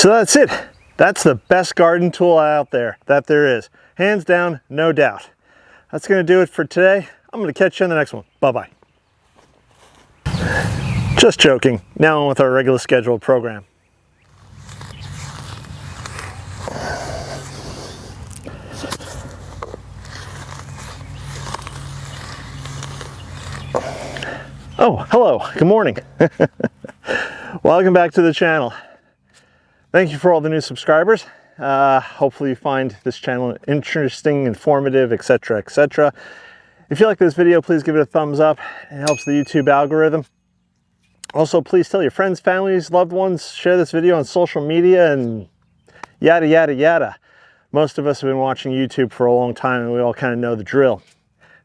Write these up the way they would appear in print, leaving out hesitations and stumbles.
So that's it. That's the best garden tool out there that there is. Hands down, no doubt. That's going to do it for today. I'm going to catch you in the next one. Bye-bye. Just joking. Now on with our regular scheduled program. Oh, hello. Good morning. Welcome back to the channel. Thank you for all the new subscribers. Hopefully you find this channel interesting, informative, etc., etc. If you like this video, please give it a thumbs up. It helps the YouTube algorithm. Also, please tell your friends, families, loved ones, share this video on social media and yada, yada, yada. Most of us have been watching YouTube for a long time and we all kind of know the drill.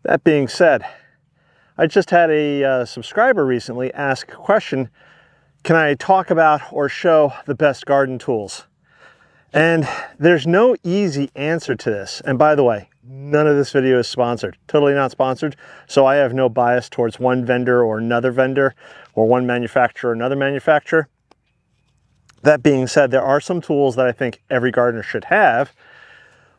That being said, I just had a subscriber recently ask a question: can I talk about or show the best garden tools? And there's no easy answer to this. And by the way, none of this video is sponsored. Totally not sponsored. So I have no bias towards one vendor or another vendor, or one manufacturer or another manufacturer. That being said, there are some tools that I think every gardener should have.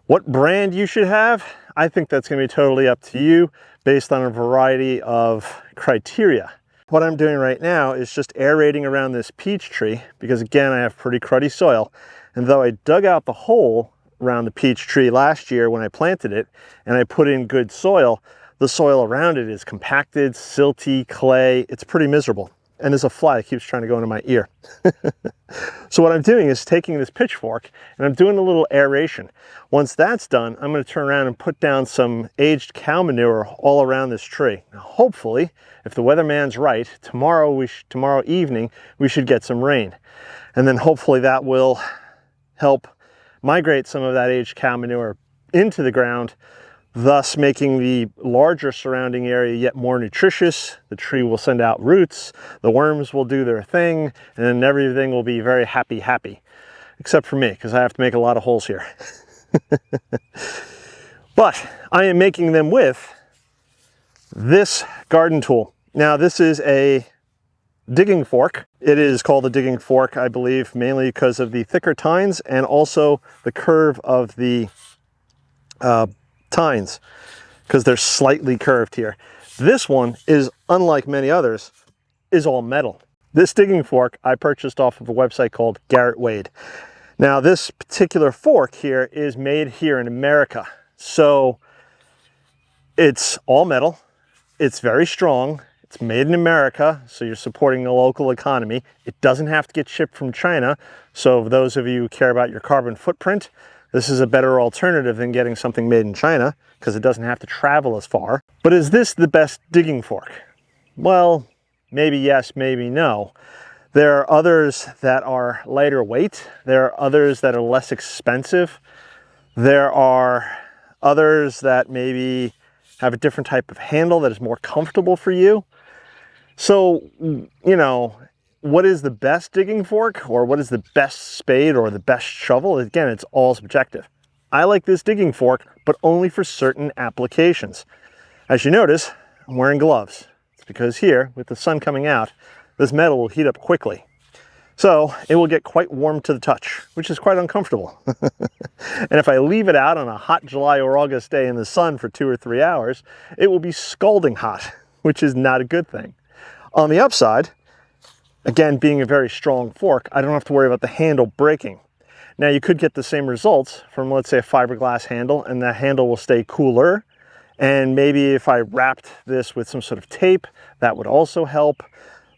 What brand you should have, I think that's going to be totally up to you based on a variety of criteria. What I'm doing right now is just aerating around this peach tree because, again, I have pretty cruddy soil. And though I dug out the hole around the peach tree last year when I planted it and I put in good soil, the soil around it is compacted, silty, clay. It's pretty miserable. And there's a fly that keeps trying to go into my ear. So what I'm doing is taking this pitchfork and I'm doing a little aeration. Once that's done, I'm going to turn around and put down some aged cow manure all around this tree. Now, hopefully, if the weatherman's right, tomorrow evening, we should get some rain. And then hopefully that will help migrate some of that aged cow manure into the ground, thus making the larger surrounding area yet more nutritious. The tree will send out roots, the worms will do their thing, and then everything will be very happy. Except for me, because I have to make a lot of holes here. But I am making them with this garden tool. Now this is a digging fork. It is called a digging fork, I believe, mainly because of the thicker tines and also the curve of the tines, because they're slightly curved here. This one is, unlike many others, is all metal. This digging fork I purchased off of a website called Garrett Wade. Now this particular fork here is made here in America. So it's all metal, it's very strong, it's made in America, so you're supporting the local economy. It doesn't have to get shipped from China. So those of you who care about your carbon footprint, this is a better alternative than getting something made in China because it doesn't have to travel as far. But is this the best digging fork? Well, maybe yes, maybe no. There are others that are lighter weight. There are others that are less expensive. There are others that maybe have a different type of handle that is more comfortable for you. So, you know, what is the best digging fork, or what is the best spade or the best shovel? Again, it's all subjective. I like this digging fork, but only for certain applications. As you notice, I'm wearing gloves. It's because here, with the sun coming out, this metal will heat up quickly. So it will get quite warm to the touch, which is quite uncomfortable. And if I leave it out on a hot July or August day in the sun for 2 or 3 hours, it will be scalding hot, which is not a good thing. On the upside, again, being a very strong fork, I don't have to worry about the handle breaking. Now you could get the same results from, let's say, a fiberglass handle, and that handle will stay cooler. And maybe if I wrapped this with some sort of tape, that would also help.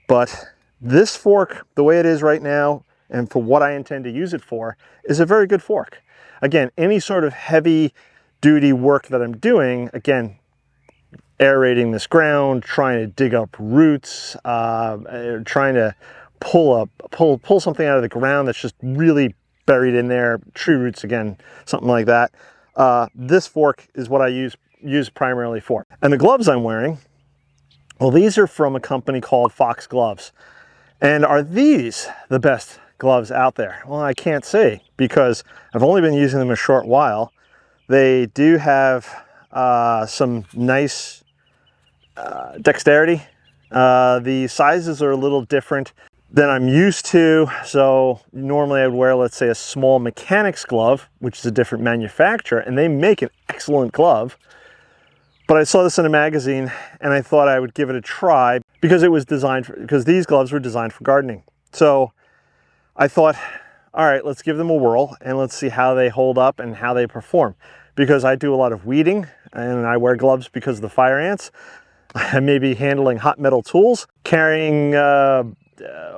But this fork, the way it is right now, and for what I intend to use it for, is a very good fork. Again, any sort of heavy duty work that I'm doing, again, aerating this ground, trying to dig up roots, trying to pull something out of the ground that's just really buried in there, tree roots again, something like that. This fork is what I use primarily for. And the gloves I'm wearing, well, these are from a company called Fox Gloves. And are these the best gloves out there? Well, I can't say because I've only been using them a short while. They do have some nice dexterity. The sizes are a little different. than I'm used to. So normally I would wear, let's say, a small mechanic's glove, which is a different manufacturer, and they make an excellent glove. But I saw this in a magazine and I thought I would give it a try because it was designed for, because these gloves were designed for gardening. So I thought, all right, let's give them a whirl and let's see how they hold up and how they perform. Because I do a lot of weeding and I wear gloves because of the fire ants. I may be handling hot metal tools, carrying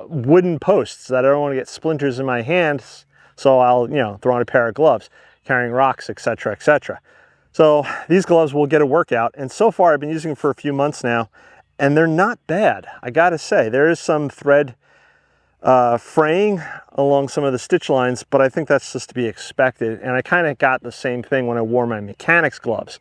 wooden posts that I don't want to get splinters in my hands, so I'll, throw on a pair of gloves, carrying rocks, etc., etc. So these gloves will get a workout, and so far I've been using them for a few months now, and they're not bad. I gotta say, there is some thread fraying along some of the stitch lines, but I think that's just to be expected, and I kind of got the same thing when I wore my mechanics gloves.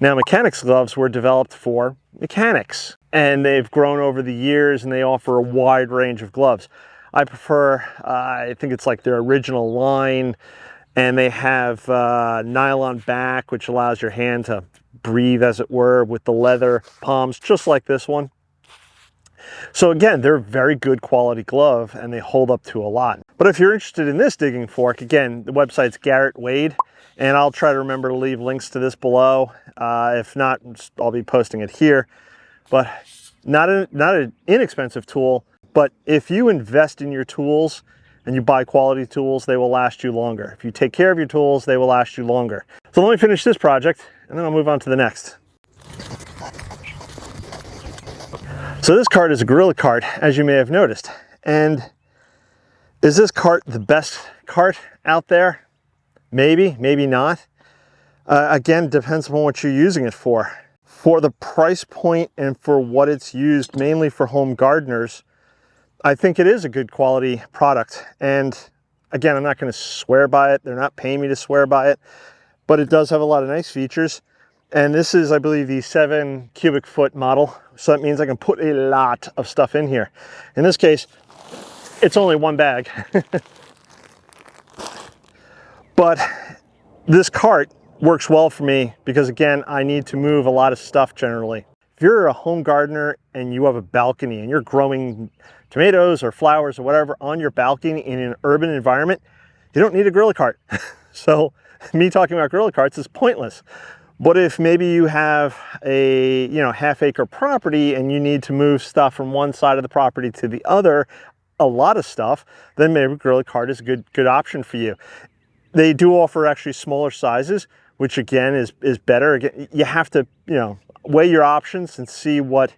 Now, mechanics gloves were developed for mechanics, and they've grown over the years, and they offer a wide range of gloves. I prefer, I think it's like their original line, and they have nylon back, which allows your hand to breathe, as it were, with the leather palms, just like this one. So again, they're a very good quality glove, and they hold up to a lot. But if you're interested in this digging fork, again, the website's Garrett Wade, and I'll try to remember to leave links to this below. If not, I'll be posting it here. But not an inexpensive tool, but if you invest in your tools and you buy quality tools, they will last you longer. If you take care of your tools, they will last you longer. So let me finish this project, and then I'll move on to the next. So this cart is a Gorilla cart, as you may have noticed. And is this cart the best cart out there? Maybe, maybe not. Again, depends on what you're using it for. For the price point and for what it's used, mainly for home gardeners, I think it is a good quality product. And again, I'm not going to swear by it. They're not paying me to swear by it, but it does have a lot of nice features. And this is, I believe, the 7 cubic foot model. So that means I can put a lot of stuff in here. In this case, it's only one bag. But this cart works well for me because, again, I need to move a lot of stuff generally. If you're a home gardener and you have a balcony and you're growing tomatoes or flowers or whatever on your balcony in an urban environment, you don't need a Gorilla cart. So me talking about Gorilla carts is pointless. But if maybe you have a half-acre property and you need to move stuff from one side of the property to the other, a lot of stuff, then maybe a Gorilla cart is a good option for you. They do offer actually smaller sizes, which again is better. Again, you have to weigh your options and see what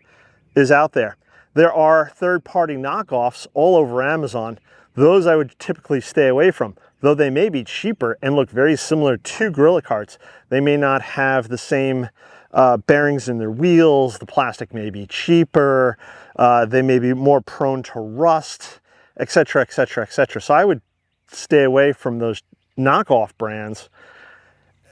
is out there. There are third-party knockoffs all over Amazon. Those I would typically stay away from, though they may be cheaper and look very similar to Gorilla carts. They may not have the same bearings in their wheels. The plastic may be cheaper. They may be more prone to rust, etc., etc., etc. So I would stay away from those knockoff brands.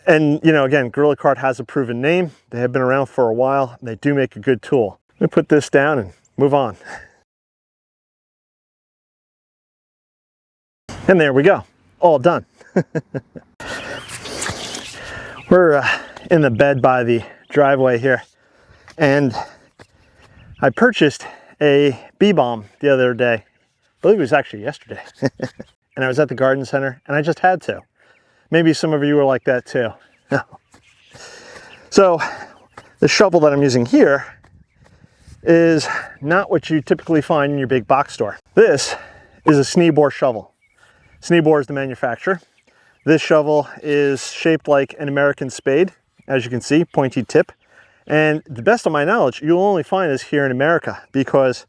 And again, Gorilla cart has a proven name. They have been around for a while. They do make a good tool. Let me put this down and move on. And there we go, all done. We're in the bed by the driveway here, and I purchased a bee balm the other day. I believe it was actually yesterday. And I was at the garden center and I just had to. Maybe some of you are like that too. So the shovel that I'm using here is not what you typically find in your big box store. This is a Neebor shovel. Neebor is the manufacturer. This shovel is shaped like an American spade, as you can see, pointy tip. And to the best of my knowledge, you'll only find this here in America because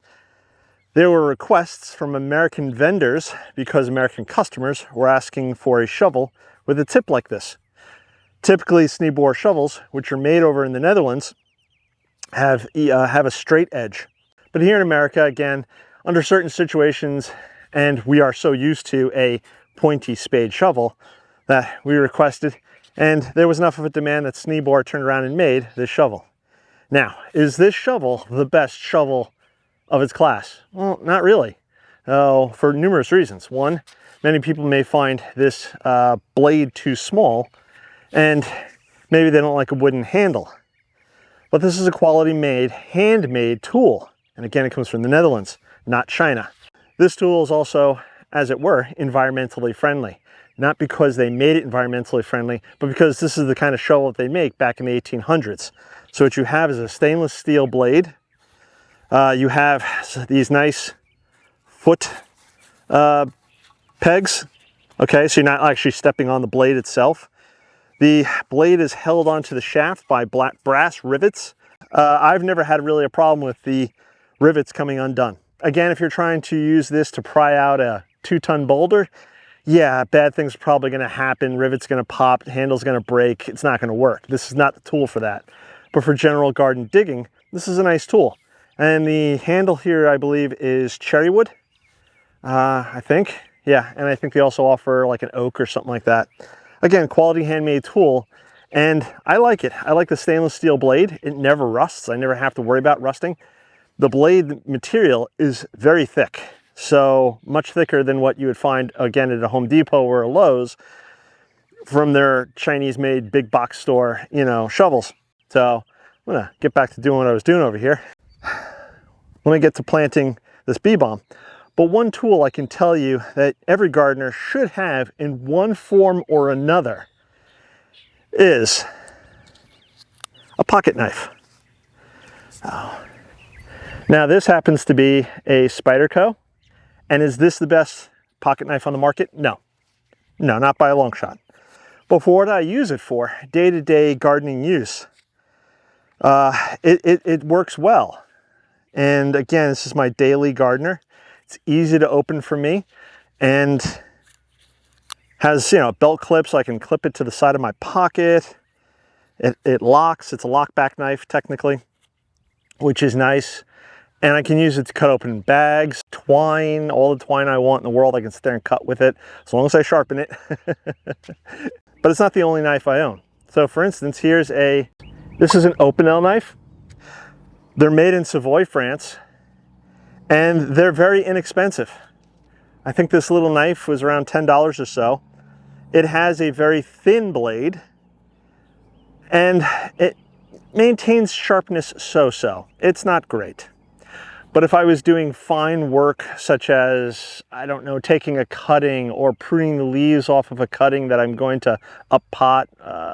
there were requests from American vendors because American customers were asking for a shovel with a tip like this. Typically, Neebor shovels, which are made over in the Netherlands, have a straight edge. But here in America, again, under certain situations, and we are so used to a pointy spade shovel that we requested, and there was enough of a demand that Neebor turned around and made this shovel. Now, is this shovel the best shovel of its class? Well, not really, for numerous reasons. One, many people may find this blade too small, and maybe they don't like a wooden handle. But this is a quality made, handmade tool. And again, it comes from the Netherlands, not China. This tool is also, as it were, environmentally friendly. Not because they made it environmentally friendly, but because this is the kind of shovel that they make back in the 1800s. So what you have is a stainless steel blade. You have these nice foot pegs. Okay, so you're not actually stepping on the blade itself. The blade is held onto the shaft by black brass rivets. I've never had really a problem with the rivets coming undone. Again, if you're trying to use this to pry out a 2-ton boulder, yeah, bad things are probably going to happen. Rivet's going to pop, the handle's going to break. It's not going to work. This is not the tool for that. But for general garden digging, this is a nice tool. And the handle here, I believe, is cherry wood, I think. Yeah, and I think they also offer like an oak or something like that. Again, quality handmade tool, and I like it. I like the stainless steel blade. It never rusts. I never have to worry about rusting. The blade material is very thick. So much thicker than what you would find, again, at a Home Depot or a Lowe's from their Chinese-made big box store, you know, shovels. So I'm gonna get back to doing what I was doing over here. Let me get to planting this bee balm. But one tool I can tell you that every gardener should have in one form or another is a pocket knife. Oh. Now this happens to be a Spyderco. And is this the best pocket knife on the market? No. No, not by a long shot. But for what I use it for, day-to-day gardening use, it works well. And again, this is my daily gardener. It's easy to open for me and has, you know, belt clip so I can clip it to the side of my pocket. It locks. It's a lockback knife technically, which is nice. And I can use it to cut open bags, twine, all the twine I want in the world. I can sit there and cut with it as long as I sharpen it. But it's not the only knife I own. So for instance, this is an Opinel knife. They're made in Savoy, France, and they're very inexpensive. I think this little knife was around $10 or so. It has a very thin blade, and it maintains sharpness so-so. It's not great. But if I was doing fine work, such as, I don't know, taking a cutting or pruning the leaves off of a cutting that I'm going to up pot,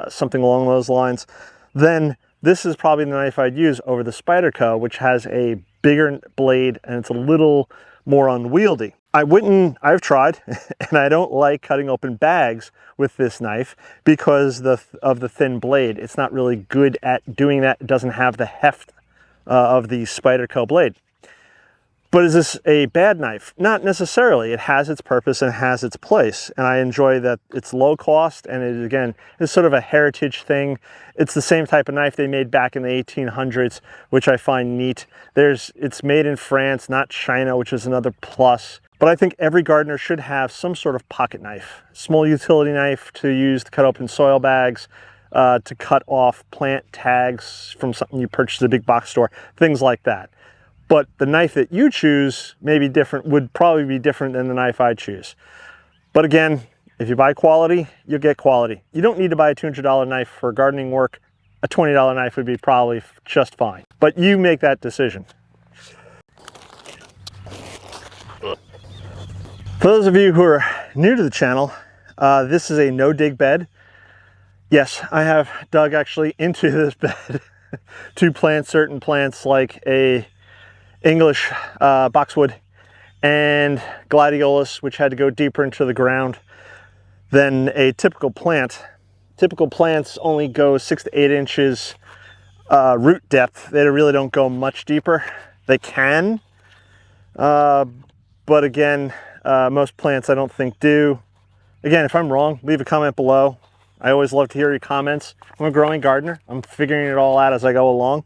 something along those lines, then this is probably the knife I'd use over the Spyderco, which has a bigger blade and it's a little more unwieldy. I've tried, and I don't like cutting open bags with this knife because of the thin blade. It's not really good at doing that. It doesn't have the heft of the Spyderco blade. But is this a bad knife? Not necessarily. It has its purpose and has its place. And I enjoy that it's low cost, and it, again, is sort of a heritage thing. It's the same type of knife they made back in the 1800s, which I find neat. It's made in France, not China, which is another plus. But I think every gardener should have some sort of pocket knife. Small utility knife to use to cut open soil bags, to cut off plant tags from something you purchased at a big box store, things like that. But the knife that you choose may be different, would probably be different than the knife I choose. But again, if you buy quality, you'll get quality. You don't need to buy a $200 knife for gardening work. A $20 knife would be probably just fine. But you make that decision. For those of you who are new to the channel, this is a no-dig bed. Yes, I have dug actually into this bed to plant certain plants like a English boxwood and gladiolus, which had to go deeper into the ground than a typical plant. Typical plants only go 6 to 8 inches root depth. They really don't go much deeper. They can, but again, most plants I don't think do. Again, if I'm wrong, leave a comment below. I always love to hear your comments. I'm a growing gardener. I'm figuring it all out as I go along.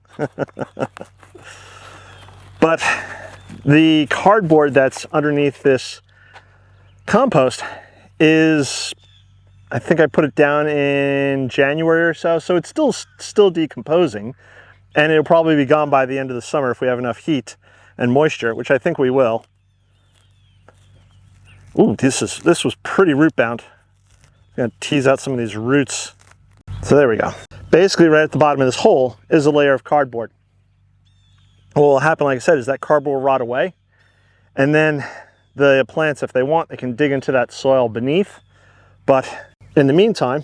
But the cardboard that's underneath this compost is, I think I put it down in January or so, so it's still decomposing, and it'll probably be gone by the end of the summer if we have enough heat and moisture, which I think we will. Ooh, this was pretty root bound. I'm gonna tease out some of these roots. So there we go. Basically, right at the bottom of this hole is a layer of cardboard. What will happen, like I said, is that cardboard will rot away, and then the plants, if they want, they can dig into that soil beneath. But in the meantime,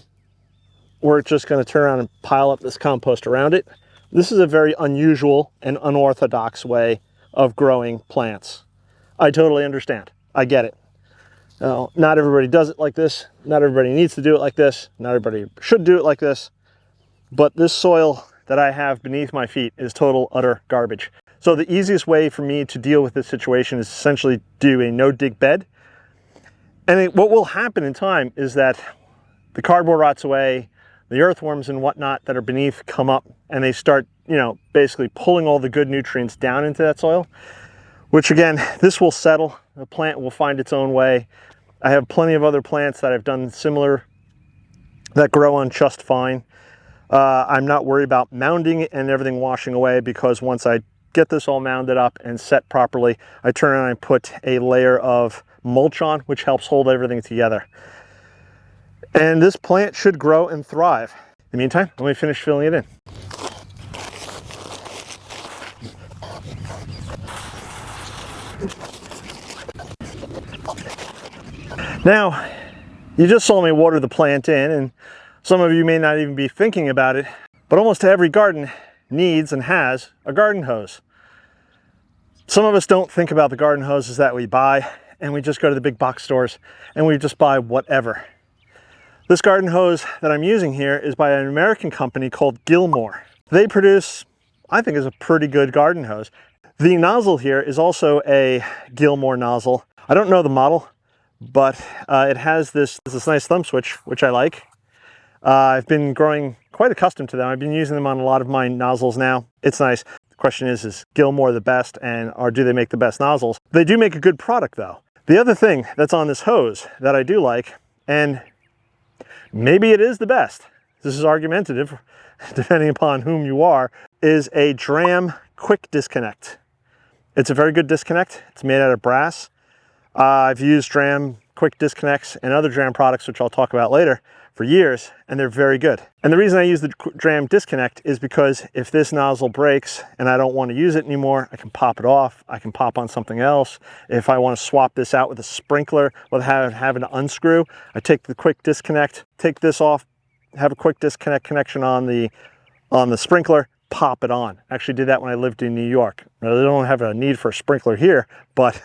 we're just going to turn around and pile up this compost around it. This is a very unusual and unorthodox way of growing plants. I totally understand. I get it. Not everybody does it like this. Not everybody needs to do it like this. Not everybody should do it like this. But this soil that I have beneath my feet is total, utter garbage. So the easiest way for me to deal with this situation is essentially do a no-dig bed. And what will happen in time is that the cardboard rots away, the earthworms and whatnot that are beneath come up, and they start, basically pulling all the good nutrients down into that soil, which again, this will settle. The plant will find its own way. I have plenty of other plants that I've done similar that grow on just fine. I'm not worried about mounding and everything washing away, because once I get this all mounded up and set properly, I turn around and put a layer of mulch on, which helps hold everything together. And this plant should grow and thrive. In the meantime, let me finish filling it in. Now, you just saw me water the plant in, and some of you may not even be thinking about it, but almost every garden needs and has a garden hose. Some of us don't think about the garden hoses that we buy, and we just go to the big box stores and we just buy whatever. This garden hose that I'm using here is by an American company called Gilmore. They produce, I think, is a pretty good garden hose. The nozzle here is also a Gilmore nozzle. I don't know the model, but it has this nice thumb switch, which I like. I've been growing quite accustomed to them. I've been using them on a lot of my nozzles now. It's nice. The question is Gilmore the best, or do they make the best nozzles? They do make a good product though. The other thing that's on this hose that I do like, and maybe it is the best, this is argumentative depending upon whom you are, is a Dram quick disconnect. It's a very good disconnect. It's made out of brass. I've used Dram quick disconnects and other Dram products, which I'll talk about later, for years, and they're very good. And the reason I use the Dram disconnect is because if this nozzle breaks and I don't want to use it anymore, I can pop it off. I can pop on something else. If I want to swap this out with a sprinkler without having to unscrew, I take the quick disconnect, take this off, have a quick disconnect connection on the sprinkler, pop it on. I actually did that when I lived in New York. Now, they don't have a need for a sprinkler here, but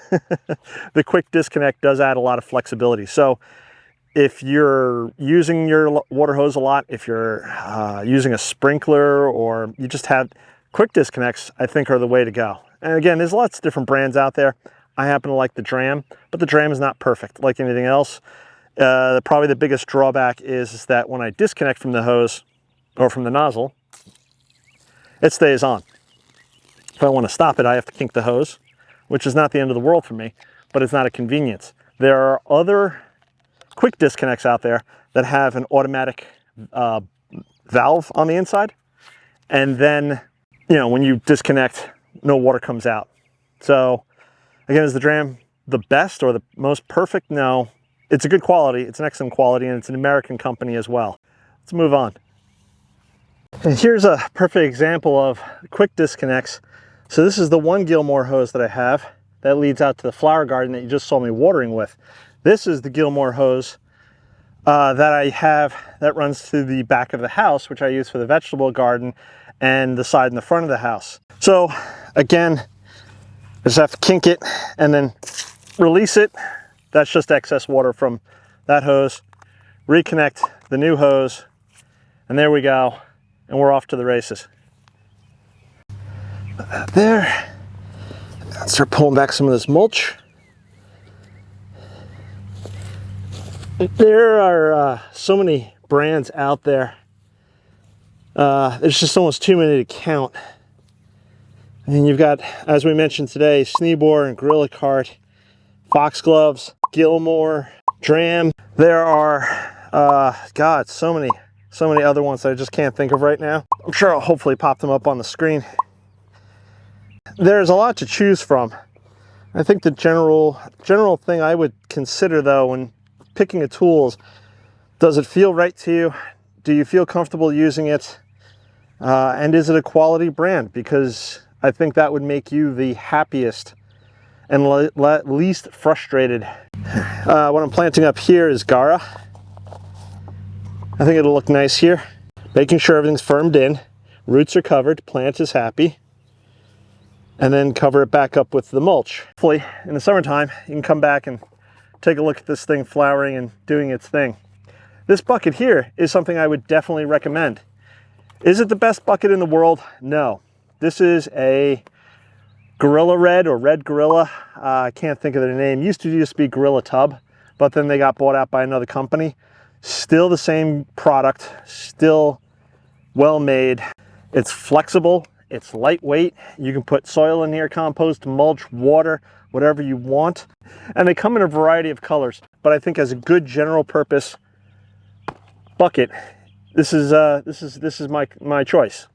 the quick disconnect does add a lot of flexibility. So if you're using your water hose a lot, if you're using a sprinkler, or you just have quick disconnects, I think are the way to go. And again, there's lots of different brands out there. I happen to like the Dram, but the Dram is not perfect like anything else. Probably the biggest drawback is that when I disconnect from the hose or from the nozzle, it stays on. If I want to stop it, I have to kink the hose, which is not the end of the world for me, but it's not a convenience. There are other quick disconnects out there that have an automatic valve on the inside, and then when you disconnect, no water comes out. So again, is the Dram the best or the most perfect? No, it's a good quality, it's an excellent quality, and it's an American company as well. Let's move on. And here's a perfect example of quick disconnects. So this is the one Gilmore hose that I have that leads out to the flower garden that you just saw me watering with. This is the Gilmore hose that I have that runs to the back of the house, which I use for the vegetable garden and the side and the front of the house. So again, I just have to kink it and then release it. That's just excess water from that hose. Reconnect the new hose, and there we go. And we're off to the races. Put that there. Start pulling back some of this mulch. There are so many brands out there. There's just almost too many to count. And you've got, as we mentioned today, Neebor and Gorilla Cart, Foxgloves, Gilmore, Dram. There are, God, so many other ones that I just can't think of right now. I'm sure I'll hopefully pop them up on the screen. There's a lot to choose from. I think the general thing I would consider though when picking a tool is, does it feel right to you? Do you feel comfortable using it? And is it a quality brand? Because I think that would make you the happiest and least frustrated. What I'm planting up here is Gara. I think it'll look nice here. Making sure everything's firmed in, roots are covered, plant is happy, and then cover it back up with the mulch. Hopefully, in the summertime, you can come back and take a look at this thing flowering and doing its thing. This bucket here is something I would definitely recommend. Is it the best bucket in the world? No. This is a Gorilla Red or Red Gorilla. I can't think of the name. Used to just be Gorilla Tub, but then they got bought out by another company. Still the same product, still well made. It's flexible, it's lightweight. You can put soil in here, compost, mulch, water, whatever you want. And they come in a variety of colors, but I think as a good general purpose bucket, this is my choice.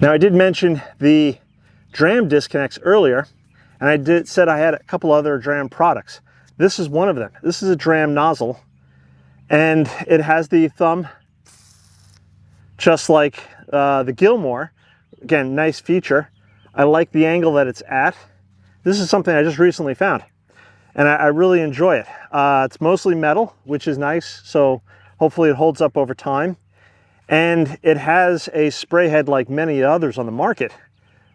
Now I did mention the dram disconnects earlier, and I said I had a couple other dram products. This is one of them. This is a dram nozzle, and it has the thumb just like the Gilmore. Again, nice feature. I like the angle that it's at. This is something I just recently found, and I really enjoy it. It's mostly metal, which is nice, so hopefully it holds up over time. And it has a spray head like many others on the market,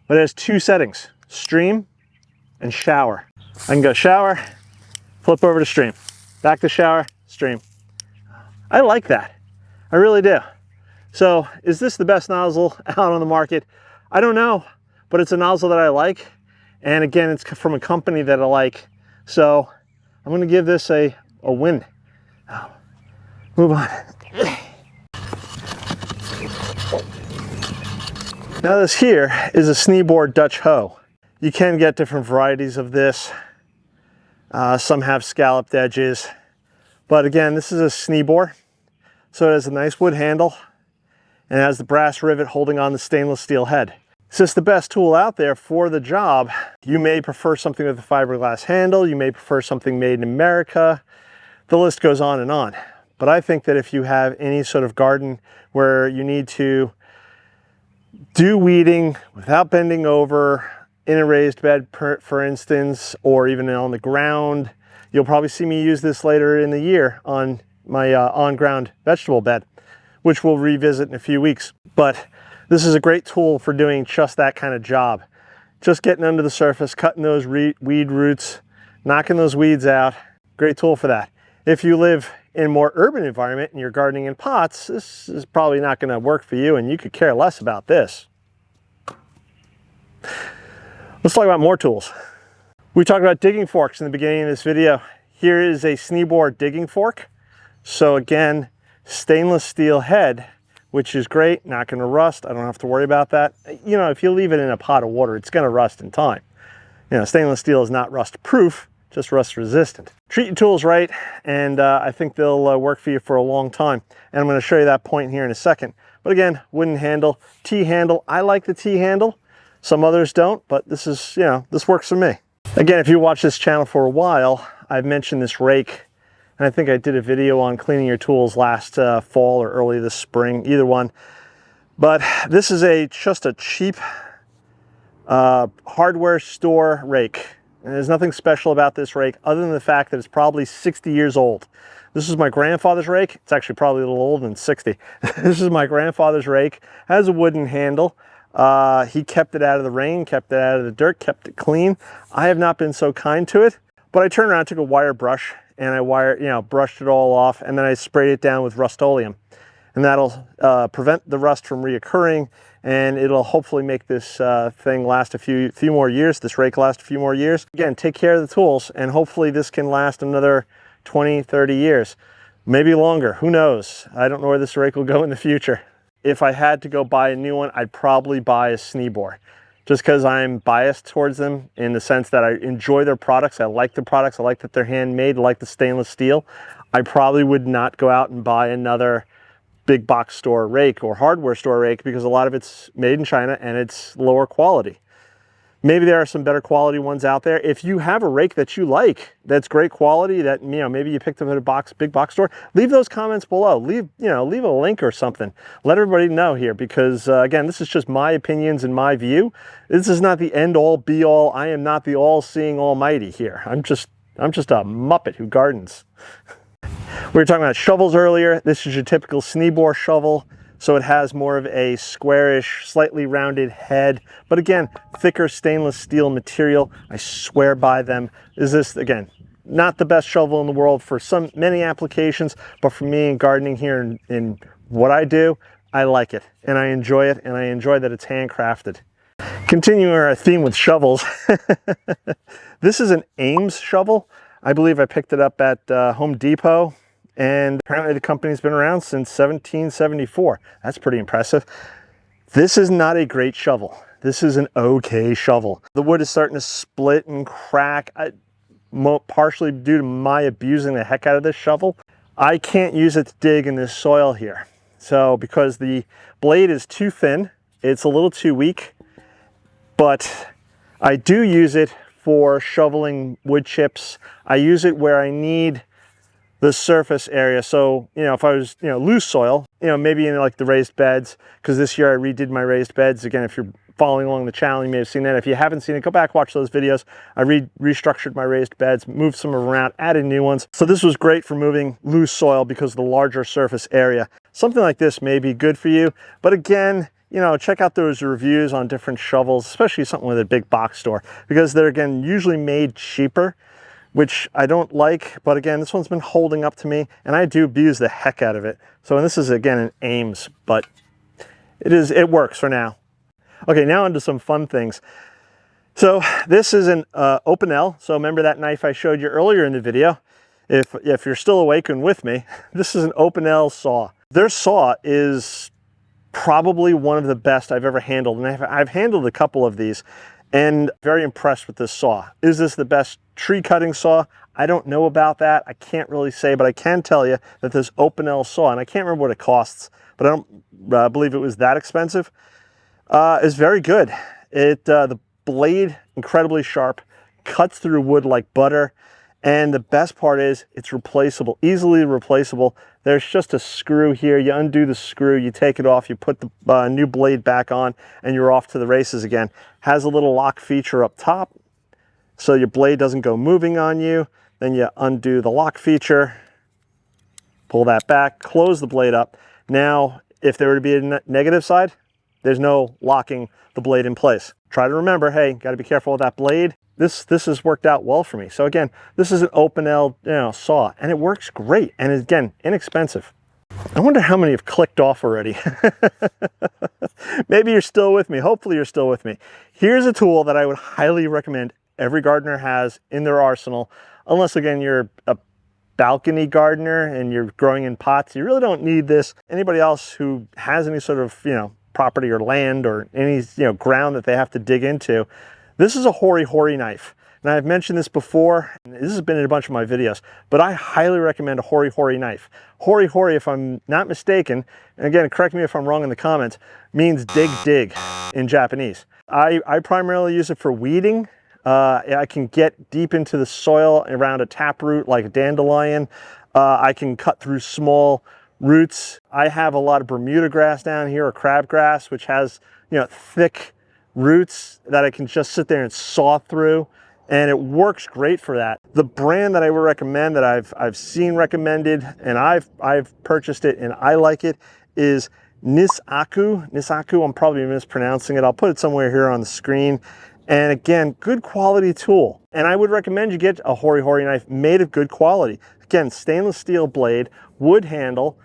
but it has two settings, stream and shower. I can go shower, flip over to stream, back to shower, stream. I like that. I really do. So is this the best nozzle out on the market? I don't know, but it's a nozzle that I like. And again, it's from a company that I like. So I'm gonna give this a win. Move on. Now this here is a Neebor Dutch hoe. You can get different varieties of this. Some have scalloped edges, but again, this is a Neebor. So it has a nice wood handle and it has the brass rivet holding on the stainless steel head. It's just the best tool out there for the job. You may prefer something with a fiberglass handle. You may prefer something made in America. The list goes on and on. But I think that if you have any sort of garden where you need to do weeding without bending over in a raised bed, for instance, or even on the ground, you'll probably see me use this later in the year on my on-ground vegetable bed, which we'll revisit in a few weeks. But this is a great tool for doing just that kind of job. Just getting under the surface, cutting those weed roots, knocking those weeds out. Great tool for that. If you live in a more urban environment and you're gardening in pots, this is probably not going to work for you, and you could care less about this. Let's talk about more tools. We talked about digging forks in the beginning of this video. Here is a Neebor digging fork. So again, stainless steel head, which is great, not going to rust. I don't have to worry about that. You know, if you leave it in a pot of water, it's going to rust in time. You know, stainless steel is not rust proof, just rust resistant. Treat your tools right, and I think they'll work for you for a long time. And I'm going to show you that point here in a second. But again, wooden handle, T-handle. I like the T-handle. Some others don't, but this is, you know, this works for me. Again, if you watch this channel for a while, I've mentioned this rake, and I think I did a video on cleaning your tools last fall or early this spring, either one. But this is just a cheap hardware store rake. And there's nothing special about this rake other than the fact that it's probably 60 years old. This is my grandfather's rake. It's actually probably a little older than 60. This is my grandfather's rake. Has a wooden handle. He kept it out of the rain, kept it out of the dirt, kept it clean. I have not been so kind to it, but I turned around, took a wire brush, and I brushed it all off, and then I sprayed it down with Rust-Oleum. And that'll prevent the rust from reoccurring, and it'll hopefully make this thing last a few more years, this rake last a few more years. Again, take care of the tools, and hopefully this can last another 20, 30 years, maybe longer, who knows? I don't know where this rake will go in the future. If I had to go buy a new one, I'd probably buy a Neebor, just because I'm biased towards them in the sense that I enjoy their products. I like the products. I like that they're handmade. I like the stainless steel. I probably would not go out and buy another big box store rake or hardware store rake because a lot of it's made in China and it's lower quality. Maybe there are some better quality ones out there. If you have a rake that you like, that's great quality, that, you know, maybe you picked up at a big box store, leave those comments below. Leave a link or something. Let everybody know here, because again, this is just my opinions and my view. This is not the end all be all. I am not the all-seeing almighty here. I'm just a muppet who gardens. We were talking about shovels earlier. This is your typical Neebor shovel. So it has more of a squarish, slightly rounded head, but again, thicker stainless steel material. I swear by them. Is this, again, not the best shovel in the world for many applications, but for me in gardening here in what I do, I like it and I enjoy it, and I enjoy that it's handcrafted. Continuing our theme with shovels, this is an Ames shovel. I believe I picked it up at Home Depot. And apparently the company's been around since 1774. That's pretty impressive. This is not a great shovel. This is an okay shovel. The wood is starting to split and crack, partially due to my abusing the heck out of this shovel. I can't use it to dig in this soil here. So because the blade is too thin, it's a little too weak, but I do use it for shoveling wood chips. I use it where I need the surface area. So, you know, if I was, you know, loose soil, you know, maybe in like the raised beds, because this year I redid my raised beds. Again, if you're following along the channel, you may have seen that. If you haven't seen it, go back, watch those videos. I restructured my raised beds, moved some around, added new ones. So this was great for moving loose soil because of the larger surface area. Something like this may be good for you, but again, you know, check out those reviews on different shovels, especially something with a big box store, because they're, again, usually made cheaper, which I don't like, but again, this one's been holding up to me, and I do abuse the heck out of it. So, and this is, again, an Ames, but it works for now. Okay, now into some fun things. So this is an open L. So remember that knife I showed you earlier in the video? If you're still awake and with me, this is an open L saw. Their saw is probably one of the best I've ever handled, and I've handled a couple of these, and very impressed with this saw. Is this the best tree cutting saw? I don't know about that. I can't really say, but I can tell you that this open L saw, and I can't remember what it costs, but I don't believe it was that expensive, is very good. The blade, incredibly sharp, cuts through wood like butter, and the best part is it's replaceable, easily replaceable. There's just a screw here. You undo the screw, you take it off, you put the new blade back on, and you're off to the races again. Has a little lock feature up top, so your blade doesn't go moving on you. Then you undo the lock feature, pull that back, close the blade up. Now, if there were to be a negative side, there's no locking the blade in place. Try to remember, hey, got to be careful with that blade. This has worked out well for me. So again, this is an open L, saw, and it works great. And again, inexpensive. I wonder how many have clicked off already. Maybe you're still with me. Hopefully you're still with me. Here's a tool that I would highly recommend every gardener has in their arsenal, unless again you're a balcony gardener and you're growing in pots. You really don't need this. Anybody else who has any sort of property or land or any ground that they have to dig into, this is a Hori knife. Now, I've mentioned this before, and this has been in a bunch of my videos, but I highly recommend a Hori knife. Hori, if I'm not mistaken, and again, correct me if I'm wrong in the comments, means dig in Japanese. I primarily use it for weeding. I can get deep into the soil around a taproot like a dandelion. I can cut through small roots. I have a lot of Bermuda grass down here, or crabgrass, which has thick roots that I can just sit there and saw through, and it works great for that. The brand that I would recommend, that I've seen recommended, and I've purchased it and I like it, is Nisaku. I'm probably mispronouncing it. I'll put it somewhere here on the screen. And again, good quality tool. And I would recommend you get a Hori knife made of good quality. Again, stainless steel blade, wood handle.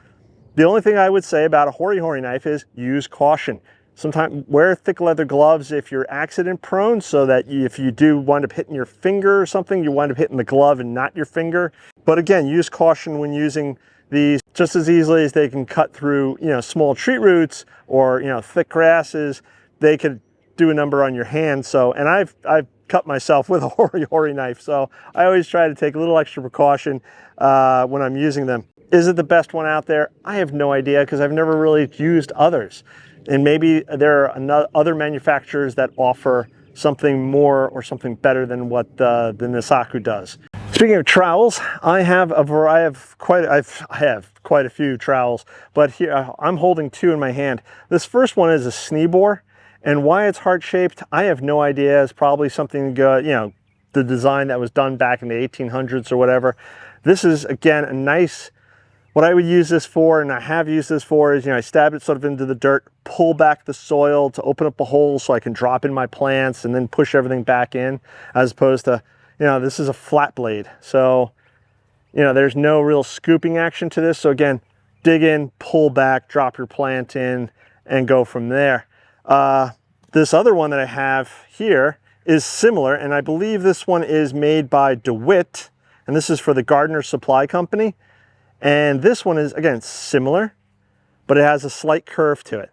The only thing I would say about a Hori knife is use caution. Sometimes wear thick leather gloves if you're accident prone, so that if you do wind up hitting your finger or something, you wind up hitting the glove and not your finger. But again, use caution when using these, just as easily as they can cut through small tree roots or thick grasses. They could do a number on your hand. So, and I've cut myself with a Hori knife, so I always try to take a little extra precaution when I'm using them. Is it the best one out there? I have no idea, because I've never really used others. And maybe there are other manufacturers that offer something more or something better than what the Nisaku does. Speaking of trowels, I have quite a few trowels, but here I'm holding two in my hand. This first one is a Neebor, and why it's heart-shaped, I have no idea. It's probably something, the design that was done back in the 1800s or whatever. This is, again, a nice, what I would use this for, and I have used this for, is, I stab it sort of into the dirt, pull back the soil to open up a hole so I can drop in my plants and then push everything back in, as opposed to, this is a flat blade. So, there's no real scooping action to this. So again, dig in, pull back, drop your plant in, and go from there. This other one that I have here is similar, and I believe this one is made by DeWitt, and this is for the Gardener Supply Company. And this one is, again, similar, but it has a slight curve to it.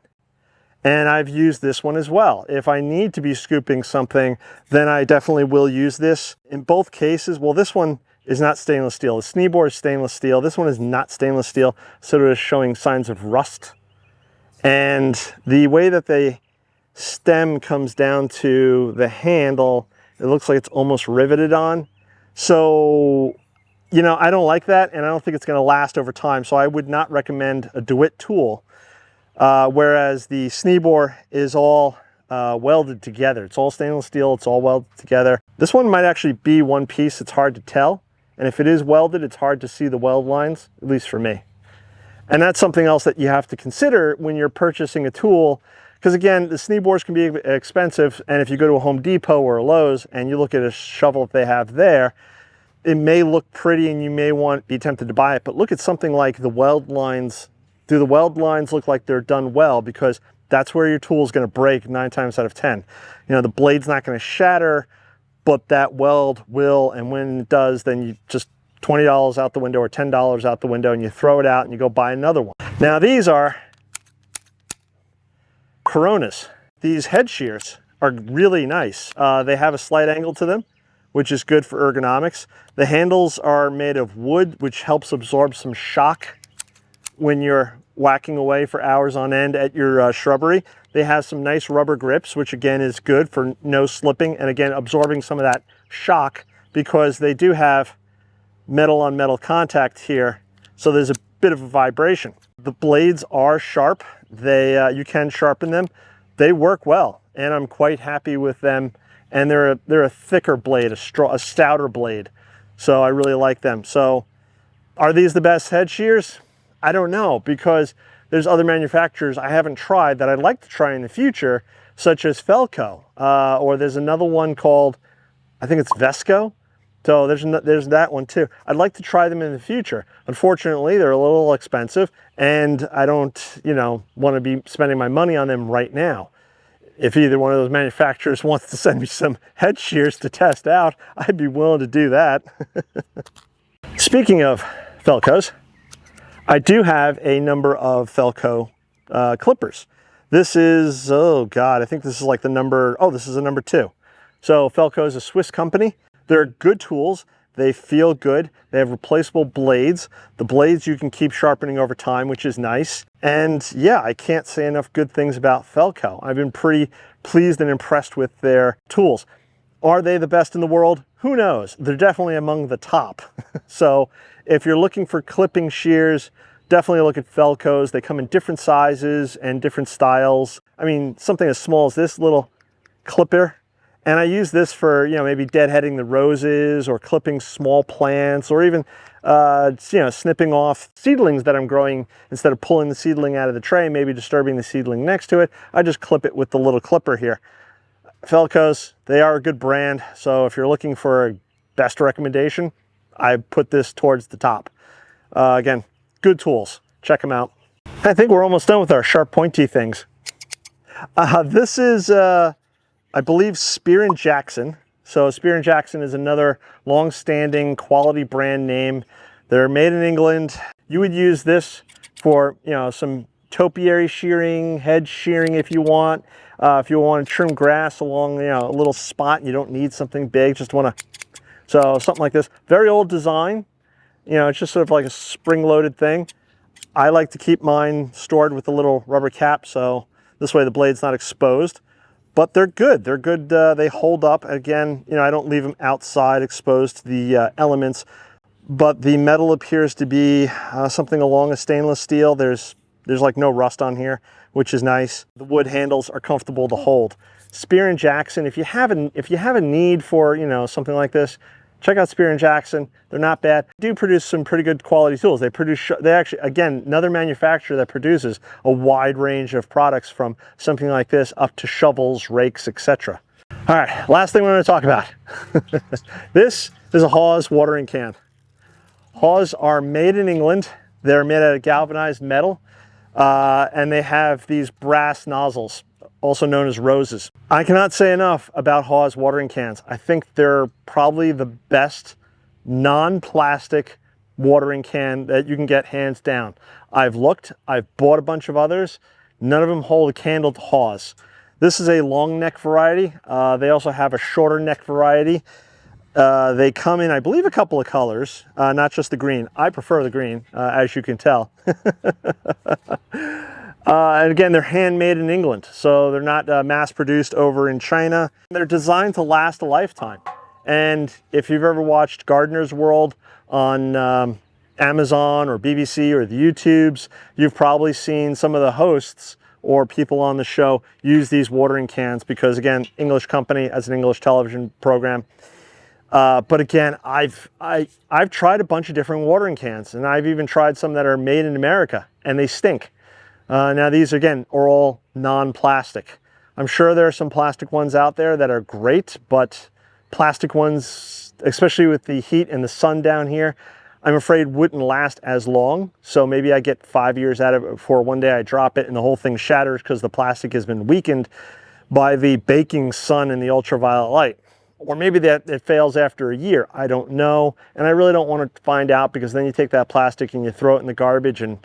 And I've used this one as well. If I need to be scooping something, then I definitely will use this. In both cases, well, this one is not stainless steel. The Neebor is stainless steel. This one is not stainless steel, so it is showing signs of rust. And the way that the stem comes down to the handle, it looks like it's almost riveted on. So, I don't like that, and I don't think it's going to last over time. So I would not recommend a DeWitt tool. Whereas the Neebor is all welded together. It's all stainless steel, it's all welded together. This one might actually be one piece, it's hard to tell. And if it is welded, it's hard to see the weld lines, at least for me. And that's something else that you have to consider when you're purchasing a tool. Because again, the Neebors can be expensive, and if you go to a Home Depot or a Lowe's and you look at a shovel that they have there, it may look pretty and you may be tempted to buy it, but look at something like the weld lines. Do the weld lines look like they're done well? Because that's where your tool is going to break 9 times out of 10. The blade's not going to shatter, but that weld will, and when it does, then you just $20 out the window or $10 out the window, and you throw it out and you go buy another one. Now these are Coronas. These head shears are really nice. They have a slight angle to them, which is good for ergonomics. The handles are made of wood, which helps absorb some shock when you're whacking away for hours on end at your shrubbery. They have some nice rubber grips, which again is good for no slipping, and again absorbing some of that shock, because they do have metal on metal contact here, so there's a bit of a vibration. The blades are sharp. You can sharpen them. They work well, and I'm quite happy with them. And they're a thicker blade, a stouter blade. So I really like them. So are these the best head shears? I don't know, because there's other manufacturers I haven't tried that I'd like to try in the future, such as Felco, or there's another one called, I think it's Vesco. So there's that one too. I'd like to try them in the future. Unfortunately, they're a little expensive, and I don't, want to be spending my money on them right now. If either one of those manufacturers wants to send me some head shears to test out, I'd be willing to do that. Speaking of Felcos, I do have a number of Felco clippers. This is, oh God, I think this is like this is a number 2. So Felco is a Swiss company. They're good tools. They feel good. They have replaceable blades. The blades you can keep sharpening over time, which is nice. And yeah, I can't say enough good things about Felco. I've been pretty pleased and impressed with their tools. Are they the best in the world? Who knows? They're definitely among the top. So if you're looking for clipping shears, definitely look at Felcos. They come in different sizes and different styles. I mean, something as small as this little clipper. And I use this for, maybe deadheading the roses or clipping small plants, or even, snipping off seedlings that I'm growing. Instead of pulling the seedling out of the tray, maybe disturbing the seedling next to it, I just clip it with the little clipper here. Felcos, they are a good brand. So if you're looking for a best recommendation, I put this towards the top. Again, good tools. Check them out. I think we're almost done with our sharp pointy things. This is... I believe Spear & Jackson. So Spear & Jackson is another long-standing quality brand name. They're made in England. You would use this for, some topiary shearing, hedge shearing if you want. If you want to trim grass along, a little spot and you don't need something big, just want to, so something like this. Very old design. It's just sort of like a spring-loaded thing. I like to keep mine stored with a little rubber cap, so this way the blade's not exposed. but they're good. They're good. They hold up. Again, you know, I don't leave them outside exposed to the elements, but the metal appears to be something along a stainless steel. There's like no rust on here, which is nice. The wood handles are comfortable to hold. Spear and Jackson, if you have a need for, you know, something like this, check out Spear and Jackson. They're not bad. They do produce some pretty good quality tools. They actually, again, another manufacturer that produces a wide range of products from something like this up to shovels, rakes, etc. All right, last thing we're going to talk about. This is a Hawes watering can. Hawes are made in England. They're made out of galvanized metal, and they have these brass nozzles, also known as roses. I cannot say enough about Hawes watering cans. I think they're probably the best non-plastic watering can that you can get, hands down. I've looked, I've bought a bunch of others. None of them hold a candle to Hawes. This is a long neck variety. They also have a shorter neck variety. They come in, I believe, a couple of colors, not just the green. I prefer the green, as you can tell. And again, they're handmade in England, so they're not mass-produced over in China. They're designed to last a lifetime. And if you've ever watched Gardener's World on Amazon or BBC or the YouTubes, you've probably seen some of the hosts or people on the show use these watering cans because, again, English company as an English television program. But again, I've tried a bunch of different watering cans, and I've even tried some that are made in America, and they stink. Now these, again, are all non-plastic. I'm sure there are some plastic ones out there that are great, but plastic ones, especially with the heat and the sun down here, I'm afraid wouldn't last as long. So maybe I get 5 years out of it before one day I drop it and the whole thing shatters because the plastic has been weakened by the baking sun and the ultraviolet light. Or maybe that it fails after a year. I don't know. And I really don't want to find out, because then you take that plastic and you throw it in the garbage. And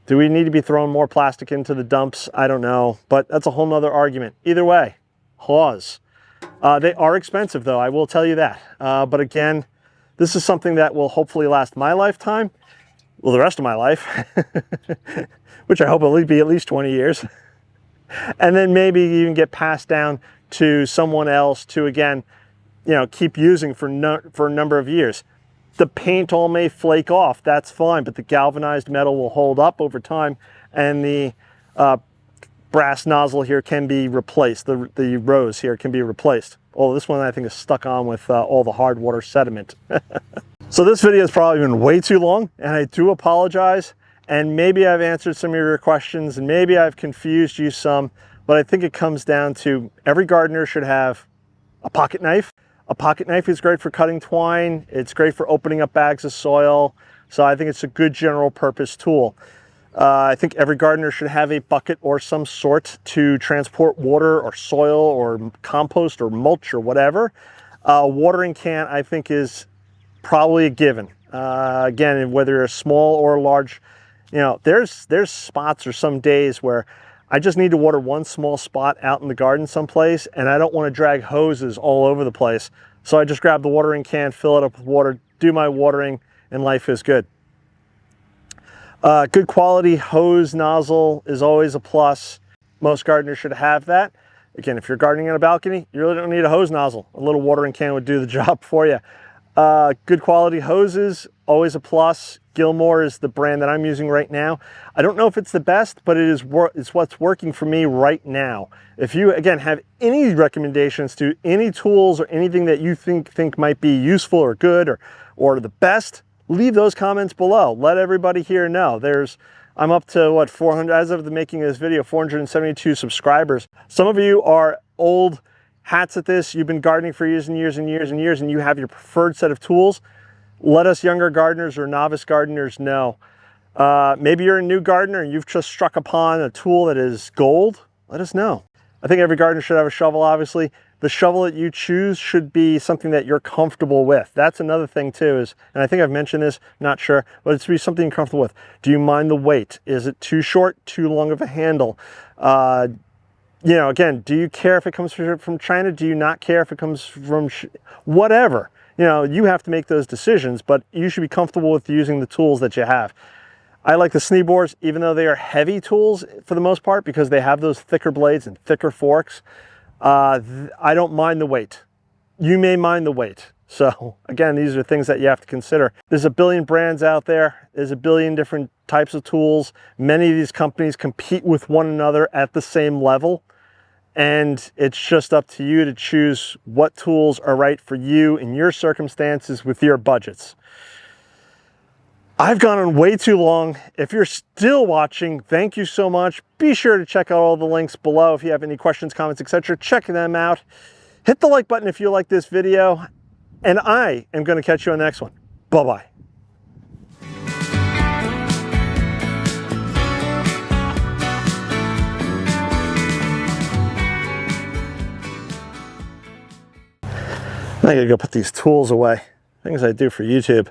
do we need to be throwing more plastic into the dumps? I don't know. But that's a whole nother argument. Either way, Hawes. They are expensive, though. I will tell you that. But again, this is something that will hopefully last my lifetime. Well, the rest of my life. Which I hope will be at least 20 years. And then maybe even get passed down to someone else to, again, you know, keep using for a number of years. The paint all may flake off, that's fine, but the galvanized metal will hold up over time, and the brass nozzle here can be replaced. The rose here can be replaced. Oh, this one I think is stuck on with all the hard water sediment. So this video has probably been way too long, and I do apologize. And maybe I've answered some of your questions, and maybe I've confused you some, but I think it comes down to every gardener should have a pocket knife. A pocket knife is great for cutting twine. It's great for opening up bags of soil. So I think it's a good general purpose tool. I think every gardener should have a bucket or some sort to transport water or soil or compost or mulch or whatever. A watering can, I think, is probably a given. Again, whether you're a small or large, you know, there's spots or some days where I just need to water one small spot out in the garden someplace, and I don't want to drag hoses all over the place. So I just grab the watering can, fill it up with water, do my watering, and life is good. Good quality hose nozzle is always a plus. Most gardeners should have that. Again, if you're gardening on a balcony, you really don't need a hose nozzle. A little watering can would do the job for you. Good quality hoses, always a plus. Gilmore is the brand that I'm using right now. I don't know if it's the best, but it's what's working for me right now. If you, again, have any recommendations to any tools or anything that you think might be useful or good or the best, leave those comments below. Let everybody here know. I'm up to, what, 400, as of the making of this video, 472 subscribers. Some of you are old hats at this. You've been gardening for years and years and years and years, and you have your preferred set of tools. Let us younger gardeners or novice gardeners know. Maybe you're a new gardener and you've just struck upon a tool that is gold. Let us know. I think every gardener should have a shovel, obviously. The shovel that you choose should be something that you're comfortable with. That's another thing too, and I think I've mentioned this, not sure, but it's to be something you're comfortable with. Do you mind the weight? Is it too short, too long of a handle? You know, again, do you care if it comes from China? Do you not care if it comes from whatever? You know, you have to make those decisions, but you should be comfortable with using the tools that you have. I like the Neebors, even though they are heavy tools for the most part, because they have those thicker blades and thicker forks. I don't mind the weight. You may mind the weight. So again, these are things that you have to consider. There's a billion brands out there. There's a billion different types of tools. Many of these companies compete with one another at the same level. And it's just up to you to choose what tools are right for you in your circumstances with your budgets. I've gone on way too long. If you're still watching, thank you so much. Be sure to check out all the links below if you have any questions, comments, etc. Check them out. Hit the like button if you like this video. And I am going to catch you on the next one. Bye-bye. I gotta go put these tools away. Things I do for YouTube.